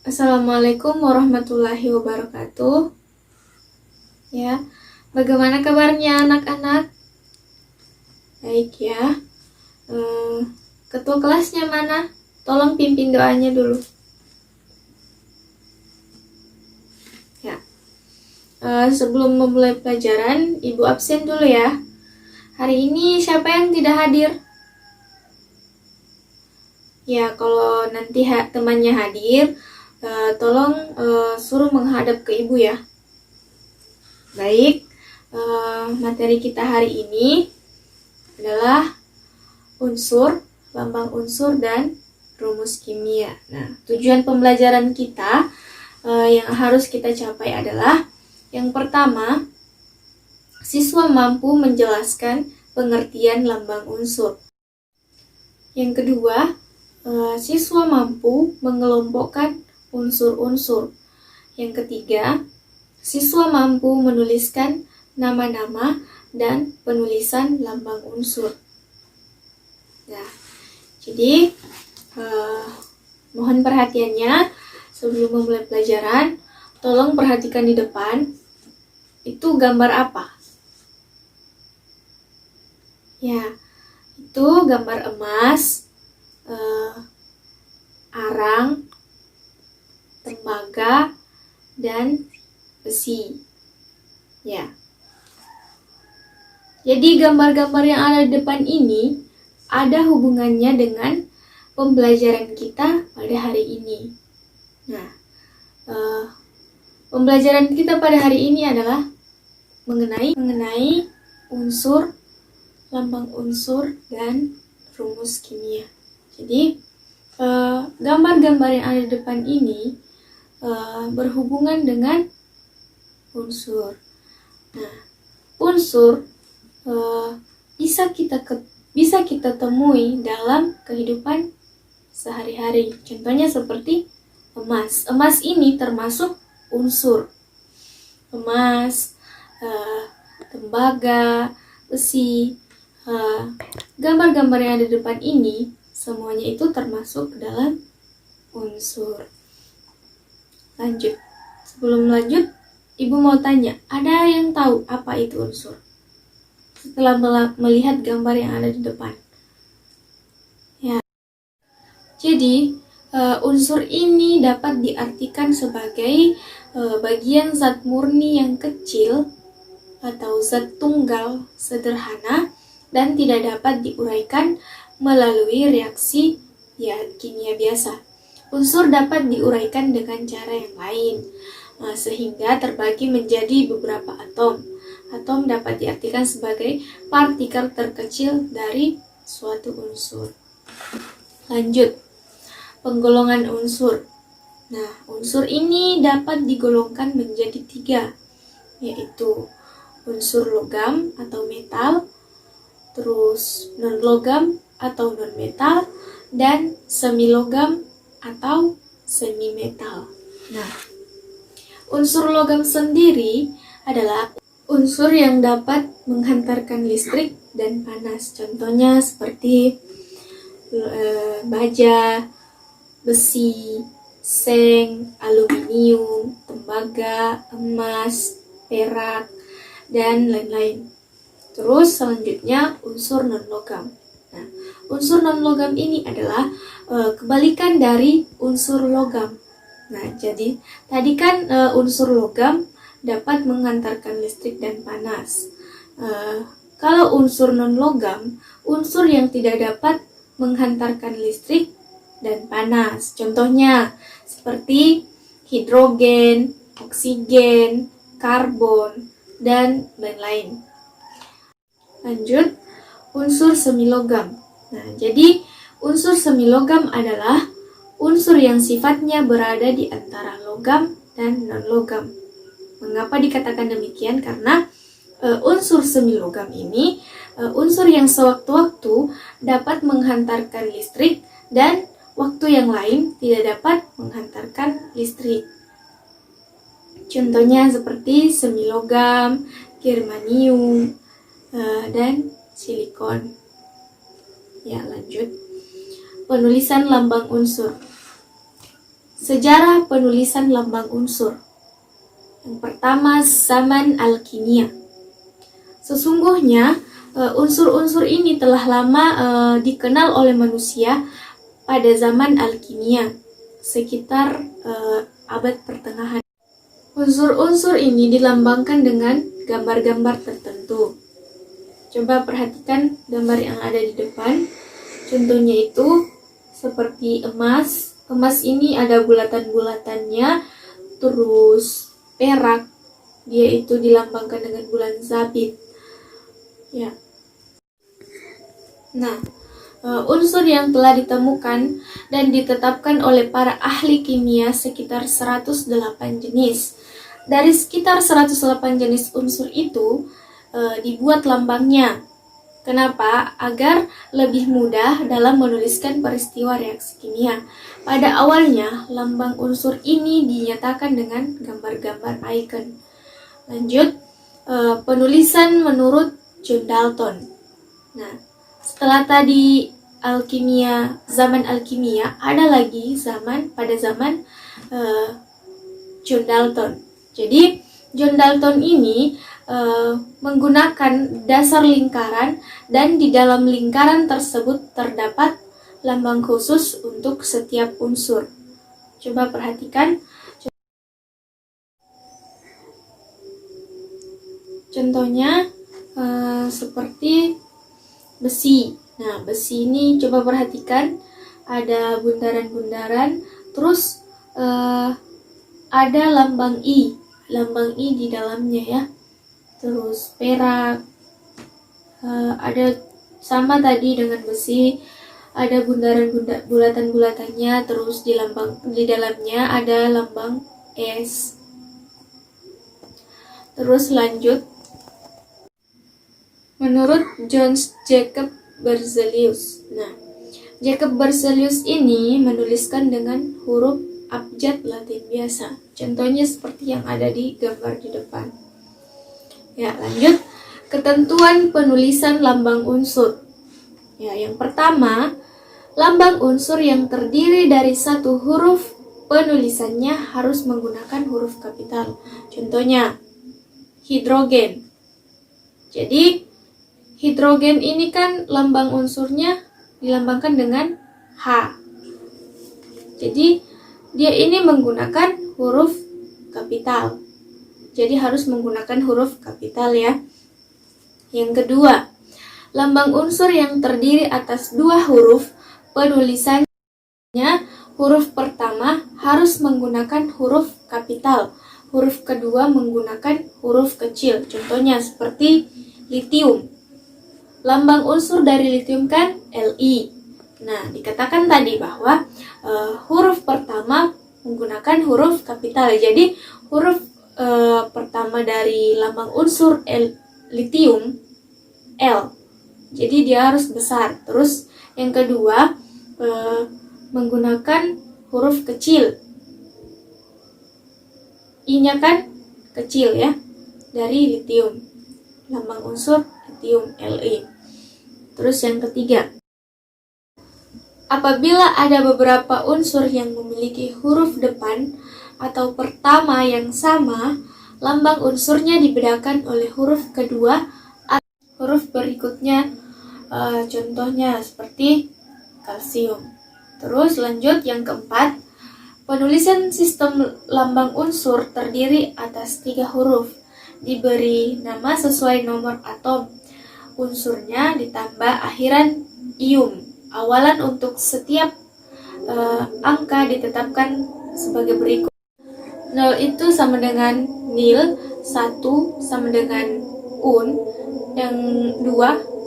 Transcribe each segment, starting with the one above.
Assalamualaikum warahmatullahi wabarakatuh. Ya, bagaimana kabarnya anak-anak? Baik ya. Ketua kelasnya mana? Tolong pimpin doanya dulu. Ya. Sebelum memulai pelajaran, Ibu absen dulu ya. Hari ini siapa yang tidak hadir? Ya, kalau nanti temannya hadir, tolong suruh menghadap ke Ibu ya. Baik, materi kita hari ini adalah unsur, lambang unsur, dan rumus kimia. Nah, tujuan pembelajaran kita yang harus kita capai adalah yang pertama, siswa mampu menjelaskan pengertian lambang unsur. Yang kedua, siswa mampu mengelompokkan unsur-unsur. Yang ketiga, siswa mampu menuliskan nama-nama dan penulisan lambang unsur. Nah, jadi mohon perhatiannya sebelum memulai pelajaran. Tolong perhatikan di depan. Itu gambar apa? Ya, itu gambar emas, arang, tembaga, dan besi. Ya. Jadi gambar-gambar yang ada di depan ini ada hubungannya dengan pembelajaran kita pada hari ini. Nah, pembelajaran kita pada hari ini adalah mengenai unsur, lambang unsur, dan rumus kimia. Jadi, gambar-gambar yang ada di depan ini berhubungan dengan unsur. Nah, unsur bisa kita temui dalam kehidupan sehari-hari. Contohnya seperti emas. Emas ini termasuk unsur. Emas, tembaga, besi, gambar-gambar yang ada di depan ini semuanya itu termasuk dalam unsur. Lanjut. Sebelum lanjut, Ibu mau tanya, ada yang tahu apa itu unsur? Setelah melihat gambar yang ada di depan. Ya. Jadi, unsur ini dapat diartikan sebagai bagian zat murni yang kecil atau zat tunggal sederhana dan tidak dapat diuraikan melalui reaksi kimia biasa. Unsur dapat diuraikan dengan cara yang lain, sehingga terbagi menjadi beberapa atom. Atom dapat diartikan sebagai partikel terkecil dari suatu unsur. Lanjut, penggolongan unsur. Nah, unsur ini dapat digolongkan menjadi 3, yaitu unsur logam atau metal, terus non-logam atau non-metal, dan semi-logam atau semi-metal. Nah, unsur logam sendiri adalah unsur yang dapat menghantarkan listrik dan panas. Contohnya seperti baja, besi, seng, aluminium, tembaga, emas, perak, dan lain-lain. Terus selanjutnya unsur non-logam. Nah, unsur non-logam ini adalah kebalikan dari unsur logam. Nah, jadi tadi kan unsur logam dapat menghantarkan listrik dan panas. Kalau unsur non-logam, unsur yang tidak dapat menghantarkan listrik dan panas. Contohnya seperti hidrogen, oksigen, karbon, dan lain-lain. Lanjut, unsur semilogam. Nah, jadi unsur semilogam adalah unsur yang sifatnya berada di antara logam dan non-logam. Mengapa dikatakan demikian? Karena unsur semilogam ini unsur yang sewaktu-waktu dapat menghantarkan listrik dan waktu yang lain tidak dapat menghantarkan listrik. Contohnya seperti semilogam, germanium, dan silikon. Ya, lanjut. Penulisan lambang unsur. Sejarah penulisan lambang unsur. Yang pertama, zaman alkimia. Sesungguhnya unsur-unsur ini telah lama dikenal oleh manusia pada zaman alkimia, sekitar abad pertengahan. Unsur-unsur ini dilambangkan dengan gambar-gambar tertentu. Coba perhatikan gambar yang ada di depan. Contohnya itu seperti emas. Emas ini ada bulatan-bulatannya, terus perak, dia itu dilambangkan dengan bulan sabit. Ya. Nah, unsur yang telah ditemukan dan ditetapkan oleh para ahli kimia sekitar 108 jenis. Dari sekitar 108 jenis unsur itu dibuat lambangnya. Kenapa? Agar lebih mudah dalam menuliskan peristiwa reaksi kimia. Pada awalnya, lambang unsur ini dinyatakan dengan gambar-gambar icon. Lanjut, penulisan menurut John Dalton. Nah, setelah tadi zaman alkimia, ada lagi pada zaman John Dalton. Jadi, John Dalton ini menggunakan dasar lingkaran, dan di dalam lingkaran tersebut terdapat lambang khusus untuk setiap unsur. Coba perhatikan. Contohnya seperti besi. Nah, besi ini coba perhatikan, ada bundaran-bundaran, terus ada lambang I di dalamnya ya. Terus perak, ada sama tadi dengan besi, ada bulatan-bulatannya, terus di dalamnya ada lambang S. Terus lanjut, menurut Jacob Berzelius. Nah, Jacob Berzelius ini menuliskan dengan huruf abjad Latin biasa. Contohnya seperti yang ada di gambar di depan. Ya, lanjut, ketentuan penulisan lambang unsur. Ya, yang pertama, lambang unsur yang terdiri dari satu huruf penulisannya harus menggunakan huruf kapital. Contohnya, hidrogen. Jadi, hidrogen ini kan lambang unsurnya dilambangkan dengan H. Jadi, dia ini menggunakan huruf kapital. Jadi harus menggunakan huruf kapital ya. Yang kedua, lambang unsur yang terdiri atas dua huruf penulisannya, huruf pertama harus menggunakan huruf kapital, huruf kedua menggunakan huruf kecil. Contohnya seperti litium. Lambang unsur dari litium kan Li. Nah, dikatakan tadi bahwa huruf pertama menggunakan huruf kapital. Jadi huruf pertama dari lambang unsur litium L. Jadi dia harus besar. Terus yang kedua menggunakan huruf kecil. I-nya kan kecil ya, dari litium. Lambang unsur litium Li. Terus yang ketiga, apabila ada beberapa unsur yang memiliki huruf depan atau pertama yang sama, lambang unsurnya dibedakan oleh huruf kedua atau huruf berikutnya. Contohnya seperti kalsium. Terus lanjut yang keempat, penulisan sistem lambang unsur terdiri atas 3 huruf, diberi nama sesuai nomor atom unsurnya ditambah akhiran ium. Awalan untuk setiap angka ditetapkan sebagai berikut. 0 itu sama dengan nil, 1 sama dengan un, yang 2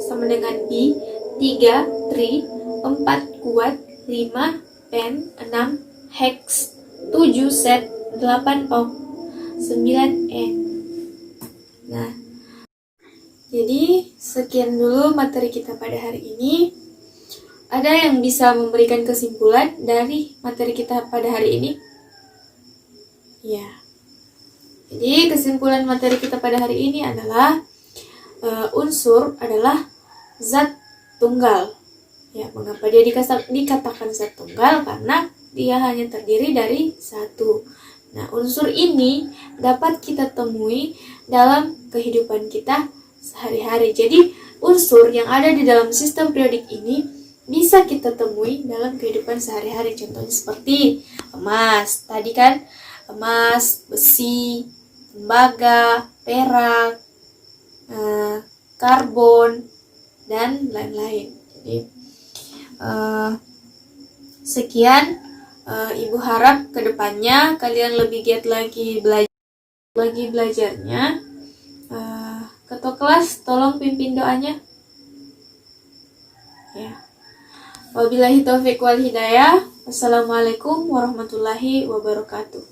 sama dengan bi, 3 tri, 4 kuat, 5 pen, 6 hex, 7 set, 8 oct, 9 n. Nah, jadi sekian dulu materi kita pada hari ini. Ada yang bisa memberikan kesimpulan dari materi kita pada hari ini? Ya. Jadi kesimpulan materi kita pada hari ini adalah unsur adalah zat tunggal. Ya, mengapa dia dikatakan zat tunggal? Karena dia hanya terdiri dari satu. Nah, unsur ini dapat kita temui dalam kehidupan kita sehari-hari. Jadi, unsur yang ada di dalam sistem periodik ini bisa kita temui dalam kehidupan sehari-hari. Contohnya seperti emas. Tadi kan emas, besi, tembaga, perak, karbon, dan lain-lain. Jadi, sekian. Ibu harap kedepannya kalian lebih giat lagi belajarnya. Ketua kelas, tolong pimpin doanya. Ya. Wabillahi taufiq wal hidayah. Wassalamualaikum warahmatullahi wabarakatuh.